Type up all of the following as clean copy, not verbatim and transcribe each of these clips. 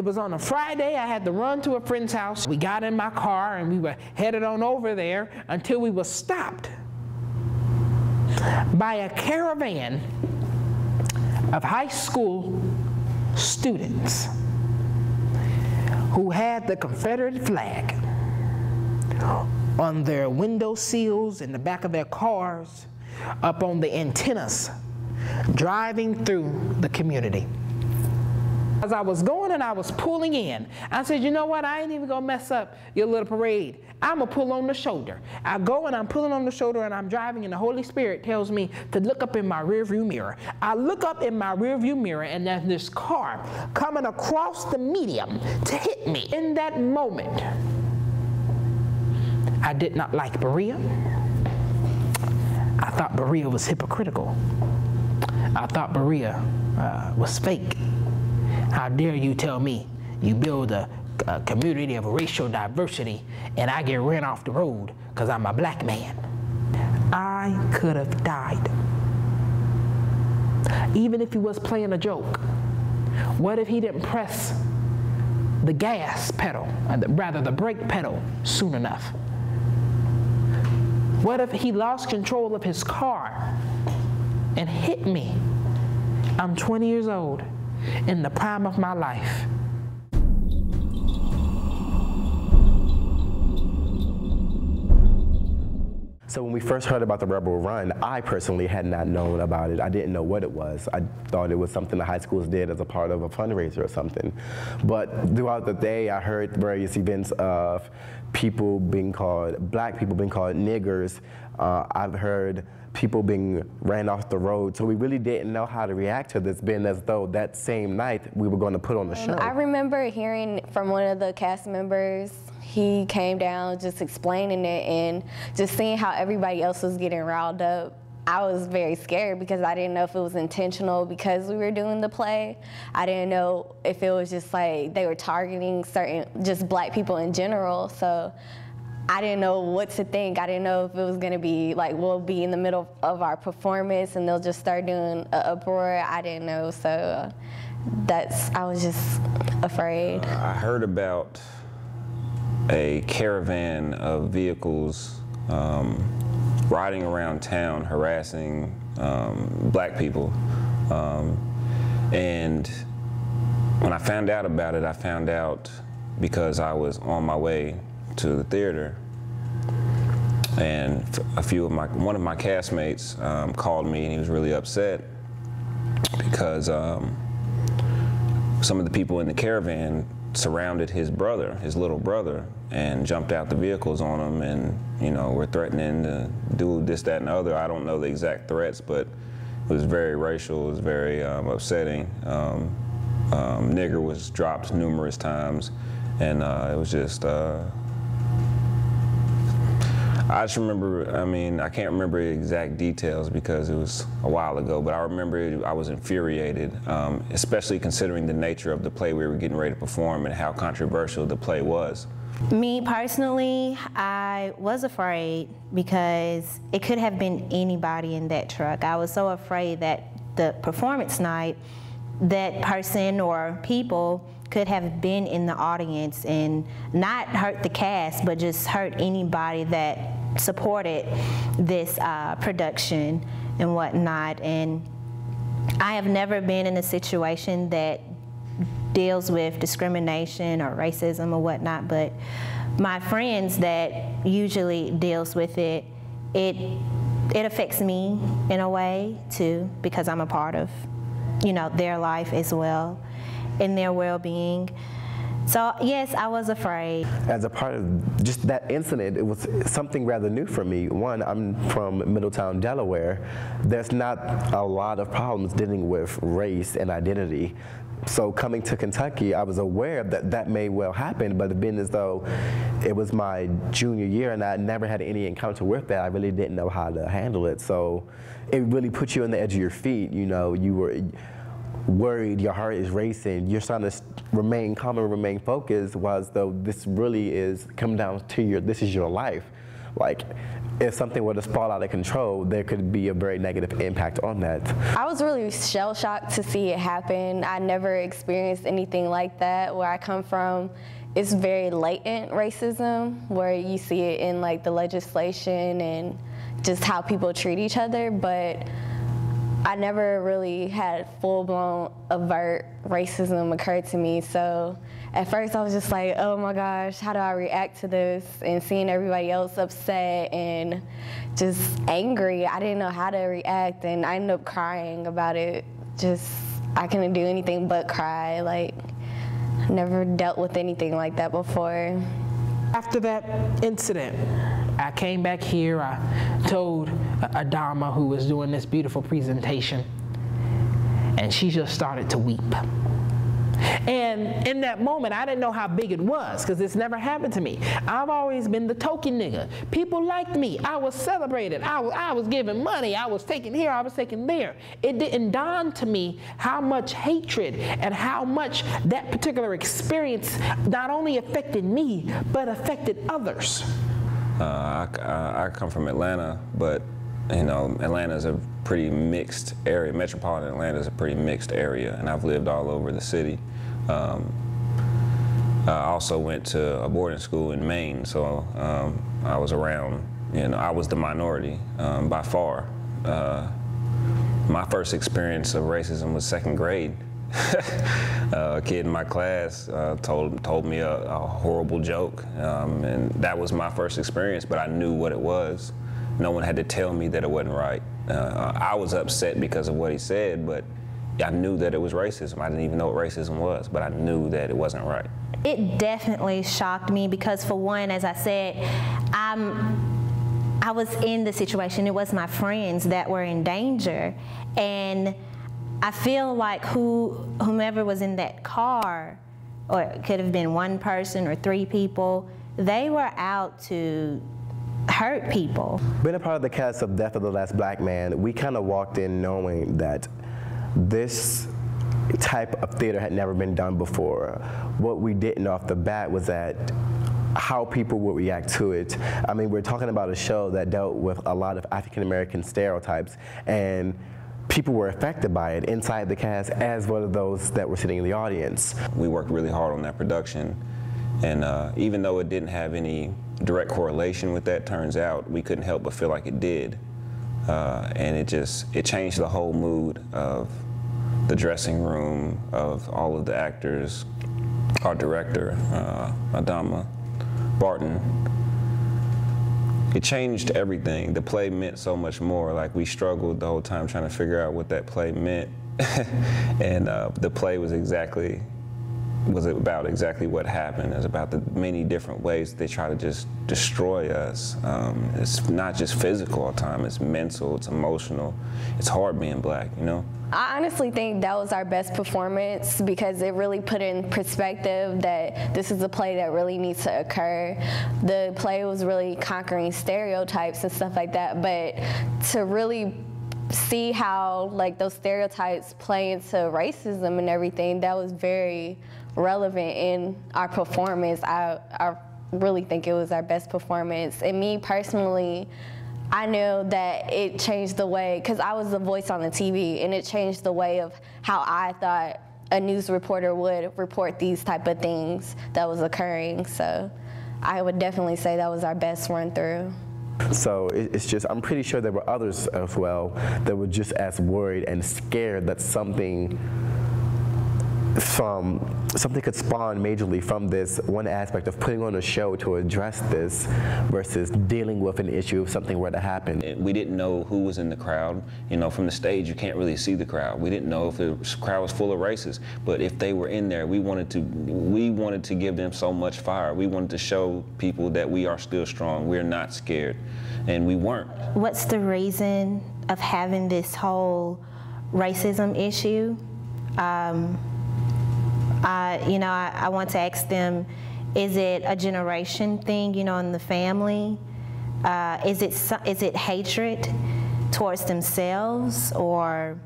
It was on a Friday. I had to run to a friend's house. We got in my car and we were headed on over there until we were stopped by a caravan of high school students who had the Confederate flag on their window sills in the back of their cars, up on the antennas, driving through the community. As I was going and I was pulling in, I said, you know what, I ain't even gonna mess up your little parade. I'm gonna pull on the shoulder. I go and I'm pulling on the shoulder and I'm driving and the Holy Spirit tells me to look up in my rearview mirror. I look up in my rearview mirror and there's this car coming across the median to hit me. In that moment, I did not like Berea. I thought Berea was hypocritical. I thought Berea was fake. How dare you tell me you build a community of racial diversity and I get ran off the road because I'm a black man? I could have died. Even if he was playing a joke. What if he didn't press the gas pedal, rather the brake pedal, soon enough? What if he lost control of his car and hit me? I'm 20 years old, in the prime of my life. So when we first heard about the Rebel Run, I personally had not known about it. I didn't know what it was. I thought it was something the high schools did as a part of a fundraiser or something. But throughout the day, I heard various events of people being called, black people being called niggers. I've heard people being ran off the road. So we really didn't know how to react to this, being as though that same night we were going to put on the show. I remember hearing from one of the cast members, he came down just explaining it and just seeing how everybody else was getting riled up. I was very scared because I didn't know if it was intentional because we were doing the play. I didn't know if it was just like they were targeting just black people in general. So I didn't know what to think. I didn't know if it was gonna be like we'll be in the middle of our performance and they'll just start doing an uproar. I didn't know, so I was just afraid. I heard about a caravan of vehicles riding around town harassing black people. And when I found out about it, I found out because I was on my way to the theater, and one of my castmates called me and he was really upset because some of the people in the caravan surrounded his brother, his little brother, and jumped out the vehicles on him and, you know, were threatening to do this, that, and the other. I don't know the exact threats, but it was very racial, it was very upsetting. Nigger was dropped numerous times, and it was just, I just remember, I mean, I can't remember the exact details because it was a while ago, but I remember I was infuriated, especially considering the nature of the play we were getting ready to perform and how controversial the play was. Me personally, I was afraid because it could have been anybody in that truck. I was so afraid that the performance night, that person or people could have been in the audience and not hurt the cast, but just hurt anybody that supported this production and whatnot. And I have never been in a situation that deals with discrimination or racism or whatnot, but my friends that usually deals with it, it affects me in a way too, because I'm a part of, you know, their life as well and their well-being. So yes, I was afraid. As a part of just that incident, it was something rather new for me. One, I'm from Middletown, Delaware. There's not a lot of problems dealing with race and identity. So coming to Kentucky, I was aware that that may well happen, but being as though it was my junior year and I never had any encounter with that, I really didn't know how to handle it. So it really put you on the edge of your feet. You know, you were worried, your heart is racing, you're trying to remain calm and remain focused, while as though this really is come down to this is your life. Like, if something were to spiral out of control, there could be a very negative impact on that. I was really shell-shocked to see it happen. I never experienced anything like that. Where I come from, it's very latent racism, where you see it in like the legislation and just how people treat each other, but I never really had full-blown overt racism occur to me. So at first I was just like, oh my gosh, how do I react to this? And seeing everybody else upset and just angry, I didn't know how to react, and I ended up crying about it. I couldn't do anything but cry. Like, never dealt with anything like that before. After that incident, I came back here, I told Adama, who was doing this beautiful presentation, and she just started to weep. And in that moment, I didn't know how big it was, because it's never happened to me. I've always been the token nigga. People liked me. I was celebrated. I was given money. I was taken here. I was taken there. It didn't dawn to me how much hatred and how much that particular experience not only affected me, but affected others. I come from Atlanta, but you know, Atlanta is a pretty mixed area. Metropolitan Atlanta is a pretty mixed area, and I've lived all over the city. I also went to a boarding school in Maine, so I was around, you know, I was the minority by far. My first experience of racism was second grade. A kid in my class told me a horrible joke, and that was my first experience, but I knew what it was. No one had to tell me that it wasn't right. I was upset because of what he said, but I knew that it was racism. I didn't even know what racism was, but I knew that it wasn't right. It definitely shocked me because, for one, as I said, I was in the situation. It was my friends that were in danger, and I feel like whomever was in that car, or it could have been one person or three people, they were out to hurt people. Being a part of the cast of Death of the Last Black Man, we kind of walked in knowing that this type of theater had never been done before. What we didn't know off the bat was that how people would react to it. I mean, we're talking about a show that dealt with a lot of African American stereotypes, and people were affected by it inside the cast as well as those that were sitting in the audience. We worked really hard on that production, and even though it didn't have any direct correlation with that, turns out we couldn't help but feel like it did. And it changed the whole mood of the dressing room, of all of the actors, our director, Adama Barton. It changed everything. The play meant so much more. Like, we struggled the whole time trying to figure out what that play meant. And the play was about exactly what happened. It was about the many different ways they try to just destroy us. It's not just physical all the time, it's mental, it's emotional. It's hard being black, you know? I honestly think that was our best performance because it really put in perspective that this is a play that really needs to occur. The play was really conquering stereotypes and stuff like that, but to really see how like those stereotypes play into racism and everything, that was very relevant in our performance. I really think it was our best performance. And me personally, I know that it changed the way, because I was the voice on the TV, and it changed the way of how I thought a news reporter would report these type of things that was occurring. So I would definitely say that was our best run through. So it's just, I'm pretty sure there were others as well that were just as worried and scared that something could spawn majorly from this one aspect of putting on a show to address this versus dealing with an issue if something were to happen. We didn't know who was in the crowd. You know, from the stage, you can't really see the crowd. We didn't know if the crowd was full of racists, but if they were in there, we wanted to give them so much fire. We wanted to show people that we are still strong. We're not scared, and we weren't. What's the reason of having this whole racism issue? I want to ask them, is it a generation thing, you know, in the family? Is it hatred towards themselves, or,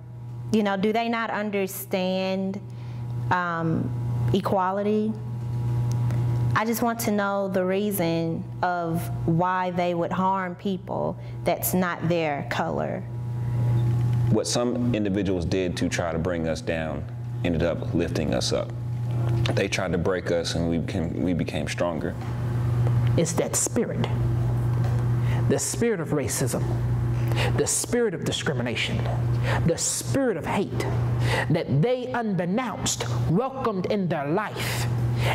you know, do they not understand equality? I just want to know the reason of why they would harm people that's not their color. What some individuals did to try to bring us down ended up lifting us up. They tried to break us and we became stronger. It's that spirit, the spirit of racism, the spirit of discrimination, the spirit of hate that they unbeknownst welcomed in their life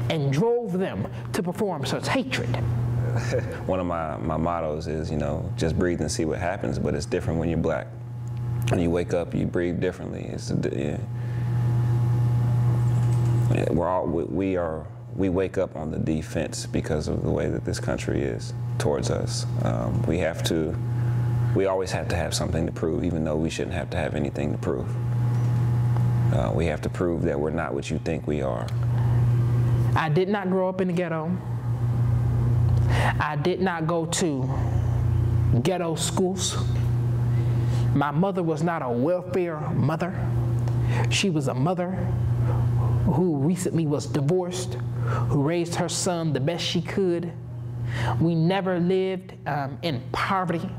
and drove them to perform such hatred. One of my mottos is, you know, just breathe and see what happens, but it's different when you're black. When you wake up, you breathe differently. We wake up on the defense because of the way that this country is towards us. We always have to have something to prove, even though we shouldn't have to have anything to prove. We have to prove that we're not what you think we are. I did not grow up in the ghetto. I did not go to ghetto schools. My mother was not a welfare mother. She was a mother who recently was divorced, who raised her son the best she could. We never lived in poverty.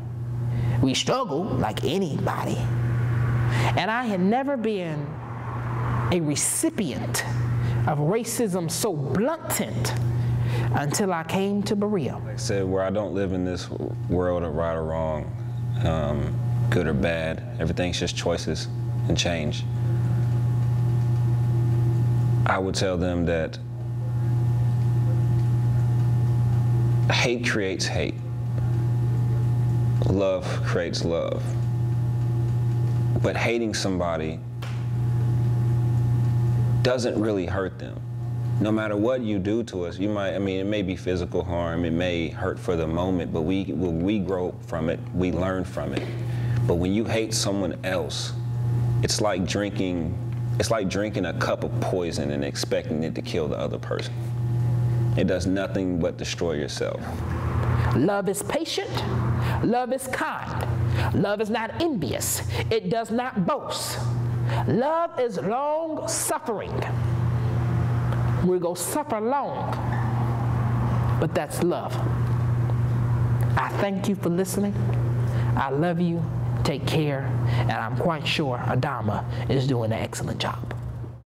We struggled like anybody. And I had never been a recipient of racism so blatant until I came to Berea. Like I said, where I don't live in this world of right or wrong, good or bad, everything's just choices and change. I would tell them that hate creates hate. Love creates love. But hating somebody doesn't really hurt them. No matter what you do to us, it may be physical harm, it may hurt for the moment, but we grow from it, we learn from it. But when you hate someone else, it's like drinking a cup of poison and expecting it to kill the other person. It does nothing but destroy yourself. Love is patient. Love is kind. Love is not envious. It does not boast. Love is long-suffering. We're going to suffer long, but that's love. I thank you for listening. I love you. Take care. And I'm quite sure Adama is doing an excellent job.